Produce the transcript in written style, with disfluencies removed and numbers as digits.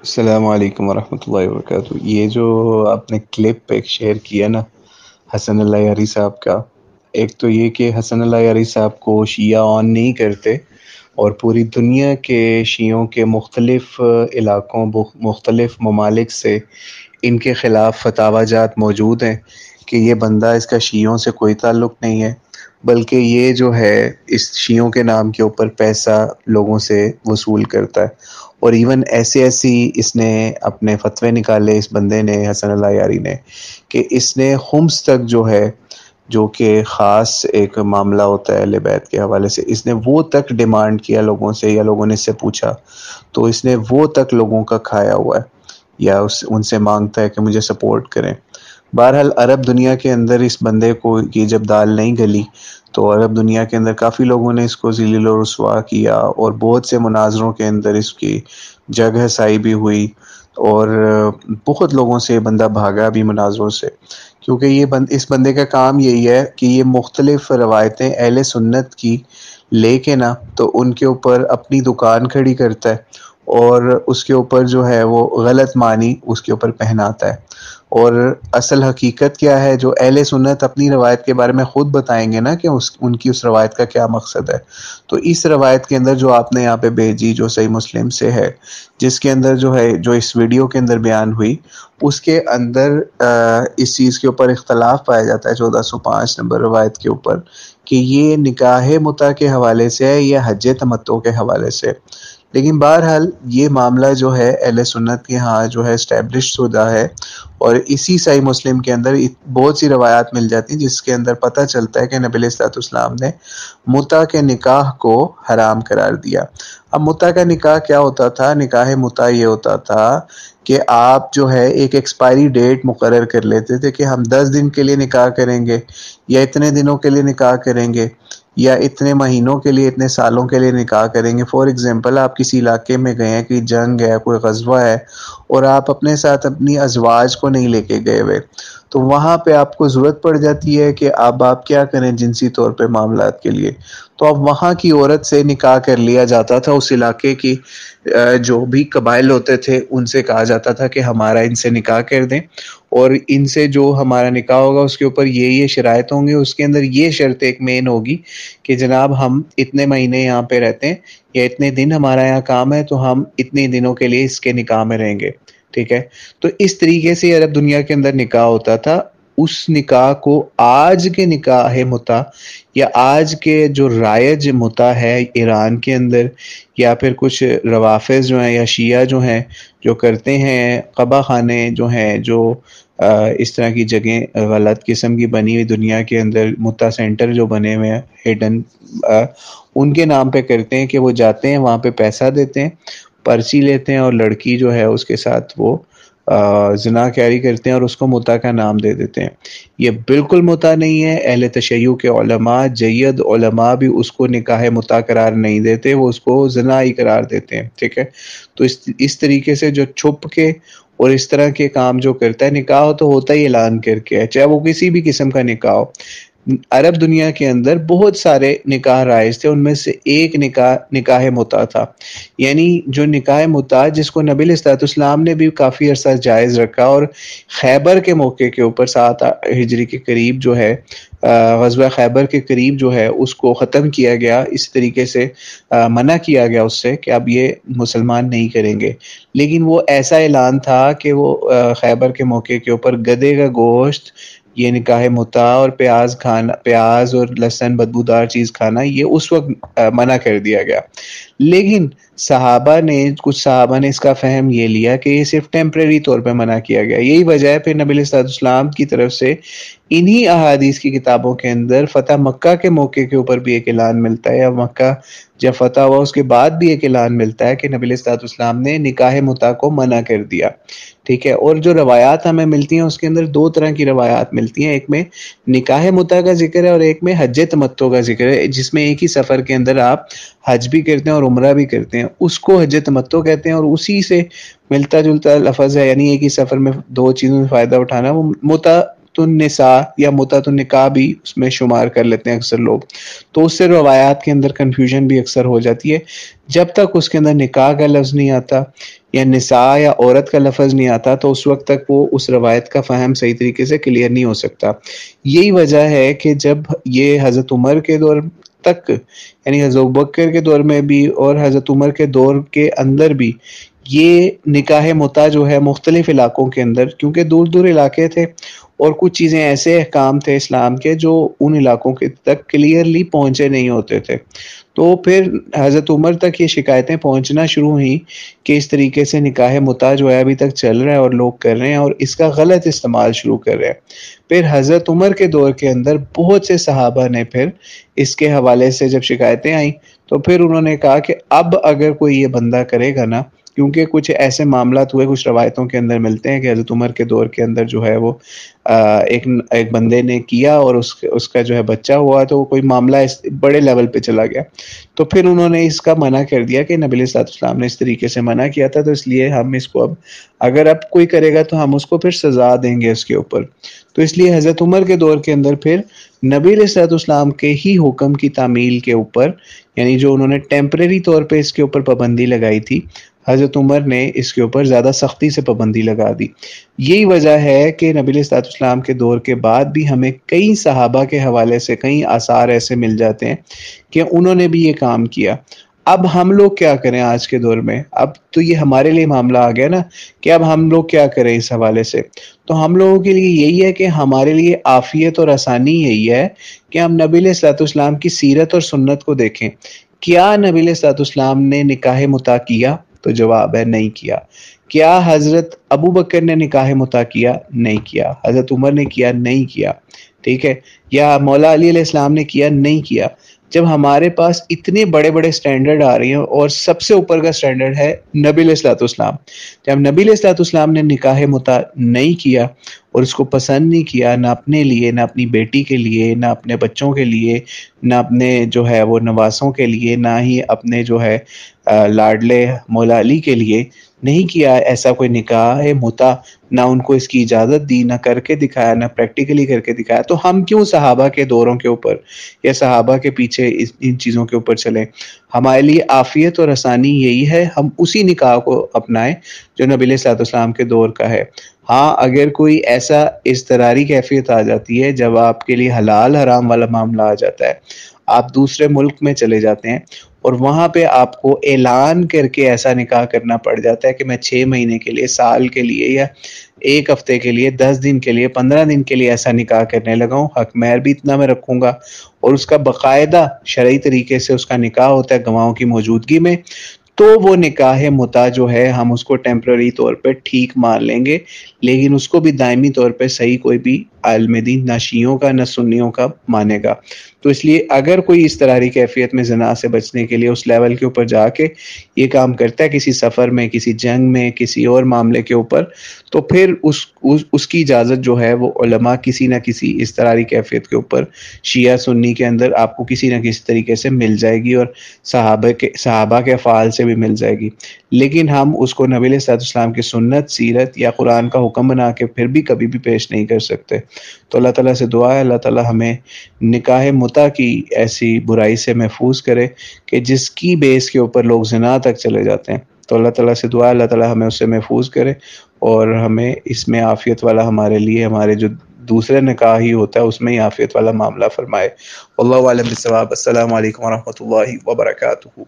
السلام علیکم ورحمۃ اللہ وبرکاتہ۔ یہ جو آپ نے کلپ ایک شیئر کیا نا حسن اللہ یاری صاحب کا، ایک تو یہ کہ حسن اللہ یاری صاحب کو شیعہ آن نہیں کرتے، اور پوری دنیا کے شیعوں کے مختلف علاقوں مختلف ممالک سے ان کے خلاف فتاوی جات موجود ہیں کہ یہ بندہ، اس کا شیعوں سے کوئی تعلق نہیں ہے، بلکہ یہ جو ہے اس شیعوں کے نام کے اوپر پیسہ لوگوں سے وصول کرتا ہے۔ اور ایون ایسی اس نے اپنے فتوے نکالے، اس بندے نے، حسن اللہ یاری نے، کہ اس نے خمس تک جو ہے، جو کہ خاص ایک معاملہ ہوتا ہے اہل بیت کے حوالے سے، اس نے وہ تک ڈیمانڈ کیا لوگوں سے، یا لوگوں نے اس سے پوچھا تو اس نے وہ تک لوگوں کا کھایا ہوا ہے، یا ان سے مانگتا ہے کہ مجھے سپورٹ کریں۔ بہرحال عرب دنیا کے اندر اس بندے کو یہ جب دال نہیں گلی تو عرب دنیا کے اندر کافی لوگوں نے اس کو ذلیل و رسوا کیا، اور بہت سے مناظروں کے اندر اس کی جگہ سائی بھی ہوئی، اور بہت لوگوں سے یہ بندہ بھاگا بھی مناظروں سے، کیونکہ اس بندے کا کام یہی ہے کہ یہ مختلف روایتیں اہل سنت کی لے کے نا تو ان کے اوپر اپنی دکان کھڑی کرتا ہے، اور اس کے اوپر جو ہے وہ غلط معنی اس کے اوپر پہناتا ہے۔ اور اصل حقیقت کیا ہے، جو اہل سنت اپنی روایت کے بارے میں خود بتائیں گے نا کہ ان کی اس روایت کا کیا مقصد ہے، تو اس روایت کے اندر جو آپ نے یہاں پہ بھیجی، جو صحیح مسلم سے ہے، جس کے اندر جو ہے، جو اس ویڈیو کے اندر بیان ہوئی، اس کے اندر اس چیز کے اوپر اختلاف پایا جاتا ہے 1405 نمبر روایت کے اوپر، کہ یہ نکاح متع کے حوالے سے ہے یا حج تمتع کے حوالے سے۔ لیکن بہرحال یہ معاملہ جو ہے اہل سنت کے ہاں جو ہے اسٹیبلش شدہ ہے، اور اسی صحیح مسلم کے اندر بہت سی روایات مل جاتی ہیں جس کے اندر پتہ چلتا ہے کہ نبی علیہ الصلوۃ والسلام نے متع کے نکاح کو حرام قرار دیا۔ اب متع کا نکاح کیا ہوتا تھا؟ نکاح متع یہ ہوتا تھا کہ آپ جو ہے ایک ایکسپائری ڈیٹ مقرر کر لیتے تھے کہ ہم 10 دن کے لیے نکاح کریں گے، یا اتنے دنوں کے لیے نکاح کریں گے، یا اتنے مہینوں کے لیے، اتنے سالوں کے لیے نکاح کریں گے۔ فور ایگزامپل، آپ کسی علاقے میں گئے ہیں، کوئی جنگ ہے، کوئی غزوہ ہے، اور آپ اپنے ساتھ اپنی ازواج کو نہیں لے کے گئے ہوئے، تو وہاں پہ آپ کو ضرورت پڑ جاتی ہے کہ اب آپ کیا کریں جنسی طور پہ معاملات کے لیے، تو اب وہاں کی عورت سے نکاح کر لیا جاتا تھا۔ اس علاقے کی جو بھی قبائل ہوتے تھے ان سے کہا جاتا تھا کہ ہمارا ان سے نکاح کر دیں، اور ان سے جو ہمارا نکاح ہوگا اس کے اوپر یہ شرائط ہوں گے، اس کے اندر یہ شرط ایک مین ہوگی کہ جناب ہم اتنے مہینے یہاں پہ رہتے ہیں، یا اتنے دن ہمارا یہاں کام ہے، تو ہم اتنے دنوں کے لیے اس کے نکاح میں رہیں گے، ٹھیک ہے۔ تو اس طریقے سے عرب دنیا کے اندر نکاح ہوتا تھا۔ اس نکاح کو آج کے نکاح متع، یا آج کے جو رائج متع ہے ایران کے اندر، یا پھر کچھ روافظ جو ہیں یا شیعہ جو ہیں جو کرتے ہیں، قبا خانے جو ہیں، جو اس طرح کی جگہیں غلط قسم کی بنی ہوئی دنیا کے اندر، متع سینٹر جو بنے ہوئے ہیں ہڈن، ان کے نام پہ کرتے ہیں کہ وہ جاتے ہیں وہاں پہ پیسہ دیتے ہیں، پرچی لیتے ہیں، اور لڑکی جو ہے اس کے ساتھ وہ زنا کیری کرتے ہیں، اور اس کو متع کا نام دے دیتے ہیں۔ یہ بالکل متع نہیں ہے۔ اہل تشیع کے علماء، جید علماء بھی اس کو نکاح متع قرار نہیں دیتے، وہ اس کو زنا ہی قرار دیتے ہیں، ٹھیک ہے۔ تو اس طریقے سے جو چھپ کے اور اس طرح کے کام جو کرتا ہے، نکاح تو ہوتا ہی اعلان کر کے ہے، چاہے وہ کسی بھی قسم کا نکاح ہو۔ عرب دنیا کے اندر بہت سارے نکاح رائج تھے، ان میں سے ایک نکاح متع تھا، یعنی جو نکاح متع جس کو نبی علیہ الصلوۃ والسلام نے بھی کافی عرصہ جائز رکھا، اور خیبر کے موقع کے اوپر 7 ہجری کے قریب جو ہے، غزوہ خیبر کے قریب جو ہے اس کو ختم کیا گیا، اس طریقے سے منع کیا گیا اس سے کہ اب یہ مسلمان نہیں کریں گے۔ لیکن وہ ایسا اعلان تھا کہ وہ خیبر کے موقع کے اوپر گدھے کا گوشت، یہ نکاح متع، اور پیاز اور لہسن بدبودار چیز کھانا، یہ اس وقت منع کر دیا گیا۔ لیکن کچھ صحابہ نے اس کا فہم یہ لیا کہ یہ صرف ٹیمپریری طور پہ منع کیا گیا۔ یہی وجہ ہے پھر نبی علیہ الصلوۃ والسلام کی طرف سے انہی احادیث کی کتابوں کے اندر فتح مکہ کے موقع کے اوپر بھی ایک اعلان ملتا ہے، یا مکہ جب فتح ہوا اس کے بعد بھی ایک اعلان ملتا ہے کہ نبی علیہ الصلوۃ والسلام نے نکاح متع کو منع کر دیا، ٹھیک ہے۔ اور جو روایات ہمیں ملتی ہیں اس کے اندر 2 طرح کی روایات ملتی ہیں، ایک میں نکاح متع کا ذکر ہے، اور ایک میں حج تمتع کا ذکر ہے، جس میں ایک ہی سفر کے اندر آپ حج بھی کرتے ہیں اور عمرہ بھی کرتے ہیں، اس کو حج تمتع کہتے ہیں۔ اور اسی سے ملتا جلتا لفظ ہے، یعنی ایک ہی سفر میں 2 چیزوں سے فائدہ اٹھانا، وہ متعۃ النساء یا متعۃ النکاح بھی اس میں شمار کر لیتے ہیں اکثر لوگ۔ تو اس سے روایات کے اندر کنفیوژن بھی اکثر ہو جاتی ہے، جب تک اس کے اندر نکاح کا لفظ نہیں آتا، یا نساء یا عورت کا لفظ نہیں آتا تو اس وقت تک وہ اس روایت کا فہم صحیح طریقے سے کلیئر نہیں ہو سکتا۔ یہی وجہ ہے کہ جب یہ حضرت عمر کے دور تک، یعنی حضرت ابوبکر کے دور میں بھی اور حضرت عمر کے دور کے اندر بھی، یہ نکاح متع جو ہے مختلف علاقوں کے اندر، کیونکہ دور دور علاقے تھے اور کچھ چیزیں ایسے احکام تھے اسلام کے جو ان علاقوں کے تک کلیئرلی پہنچے نہیں ہوتے تھے، تو پھر حضرت عمر تک یہ شکایتیں پہنچنا شروع ہوئیں کہ اس طریقے سے نکاح متع جو ہے ابھی تک چل رہا ہے اور لوگ کر رہے ہیں اور اس کا غلط استعمال شروع کر رہے ہیں۔ پھر حضرت عمر کے دور کے اندر بہت سے صحابہ نے پھر اس کے حوالے سے جب شکایتیں آئیں تو پھر انہوں نے کہا کہ اب اگر کوئی یہ بندہ کرے گا نا، کیونکہ کچھ ایسے معاملات ہوئے، کچھ روایتوں کے اندر ملتے ہیں کہ حضرت عمر کے دور کے اندر جو ہے وہ ایک بندے نے کیا اور اس کا جو ہے بچہ ہوا، تو کوئی معاملہ اس بڑے لیول پہ چلا گیا، تو پھر انہوں نے اس کا منع کر دیا کہ نبی علیہ السلام نے اس طریقے سے منع کیا تھا، تو اس لیے ہم اس کو اگر اب کوئی کرے گا تو ہم اس کو پھر سزا دیں گے اس کے اوپر۔ تو اس لیے حضرت عمر کے دور کے اندر پھر نبی علیہ السلام کے ہی حکم کی تعمیل کے اوپر، یعنی جو انہوں نے ٹیمپریری طور پہ اس کے اوپر پابندی لگائی تھی، حضرت عمر نے اس کے اوپر زیادہ سختی سے پابندی لگا دی۔ یہی وجہ ہے کہ نبی علیہ السلام کے دور کے بعد بھی ہمیں کئی صحابہ کے حوالے سے کئی آثار ایسے مل جاتے ہیں کہ انہوں نے بھی یہ کام کیا۔ اب ہم لوگ کیا کریں آج کے دور میں؟ اب تو یہ ہمارے لیے معاملہ آ گیا نا کہ اب ہم لوگ کیا کریں اس حوالے سے؟ تو ہم لوگوں کے لیے یہی ہے کہ ہمارے لیے عافیت اور آسانی یہی ہے کہ ہم نبی علیہ السلام کی سیرت اور سنت کو دیکھیں۔ کیا نبی علیہ السلام نے نکاح متع کیا؟ تو جواب ہے نہیں کیا۔ کیا حضرت ابو بکر نے نکاح متع کیا؟ نہیں کیا۔ حضرت عمر نے کیا؟ نہیں کیا۔ ٹھیک ہے، یا مولا علی علیہ السلام نے کیا؟ نہیں کیا۔ جب ہمارے پاس اتنے بڑے بڑے سٹینڈرڈ آ رہی ہیں اور سب سے اوپر کا سٹینڈرڈ ہے نبی علیہ السلام، جب نبی علیہ السلام نے نکاح متع نہیں کیا اور اس کو پسند نہیں کیا، نہ اپنے لیے، نہ اپنی بیٹی کے لیے، نہ اپنے بچوں کے لیے، نہ اپنے جو ہے وہ نواسوں کے لیے، نہ ہی اپنے جو ہے لاڈلے مولا علی کے لیے نہیں کیا ایسا کوئی نکاح متع، نہ ان کو اس کی اجازت دی، نہ کر کے دکھایا، نہ پریکٹیکلی کر کے دکھایا، تو ہم کیوں صحابہ کے دوروں کے اوپر یا صحابہ کے پیچھے ان چیزوں کے اوپر چلیں؟ ہمارے لیے عافیت اور آسانی یہی ہے، ہم اسی نکاح کو اپنائیں جو نبی علیہ السلام کے دور کا ہے۔ ہاں، اگر کوئی ایسا اضطراری کیفیت آ جاتی ہے جب آپ کے لیے حلال حرام والا معاملہ آ جاتا ہے، آپ دوسرے ملک میں چلے جاتے ہیں اور وہاں پہ آپ کو اعلان کر کے ایسا نکاح کرنا پڑ جاتا ہے کہ میں 6 مہینے کے لیے، سال کے لیے، یا 1 ہفتے کے لیے، 10 دن کے لیے، 15 دن کے لیے ایسا نکاح کرنے لگا ہوں، حق مہر بھی اتنا میں رکھوں گا، اور اس کا باقاعدہ شرعی طریقے سے اس کا نکاح ہوتا ہے گواہوں کی موجودگی میں، تو وہ نکاح متع جو ہے ہم اس کو ٹیمپرری طور پہ ٹھیک مان لیں گے، لیکن اس کو بھی دائمی طور پہ صحیح کوئی بھی عالم دین، نہ شیعوں کا نہ سنیوں کا مانے گا۔ تو اس لیے اگر کوئی اضطراری کیفیت میں زنا سے بچنے کے لیے اس لیول کے اوپر جا کے یہ کام کرتا ہے، کسی سفر میں، کسی جنگ میں، کسی اور معاملے کے اوپر، تو پھر اس کی اجازت جو ہے وہ علماء کسی نہ کسی اضطراری کیفیت کے اوپر شیعہ سنی کے اندر آپ کو کسی نہ کسی طریقے سے مل جائے گی، اور صحابہ کے افعال سے بھی مل جائے گی، لیکن ہم اس کو نبی علیہ السلام کی سنت، سیرت یا قرآن کا حکم بنا کے پھر بھی کبھی بھی پیش نہیں کر سکتے۔ تو اللہ تعالیٰ سے دعا ہے اللہ تعالیٰ ہمیں نکاح متع کی ایسی برائی سے محفوظ کرے کہ جس کی بیس کے اوپر لوگ زنا تک چلے جاتے ہیں۔ تو اللہ تعالیٰ سے دعا ہے اللہ تعالیٰ ہمیں اس سے محفوظ کرے اور ہمیں اس میں عافیت والا، ہمارے لیے ہمارے جو دوسرے نکاح ہی ہوتا ہے اس میں ہی عافیت والا معاملہ فرمائے۔ واللہ اعلم بالصواب۔ السلام علیکم ورحمۃ اللہ وبرکاتہ۔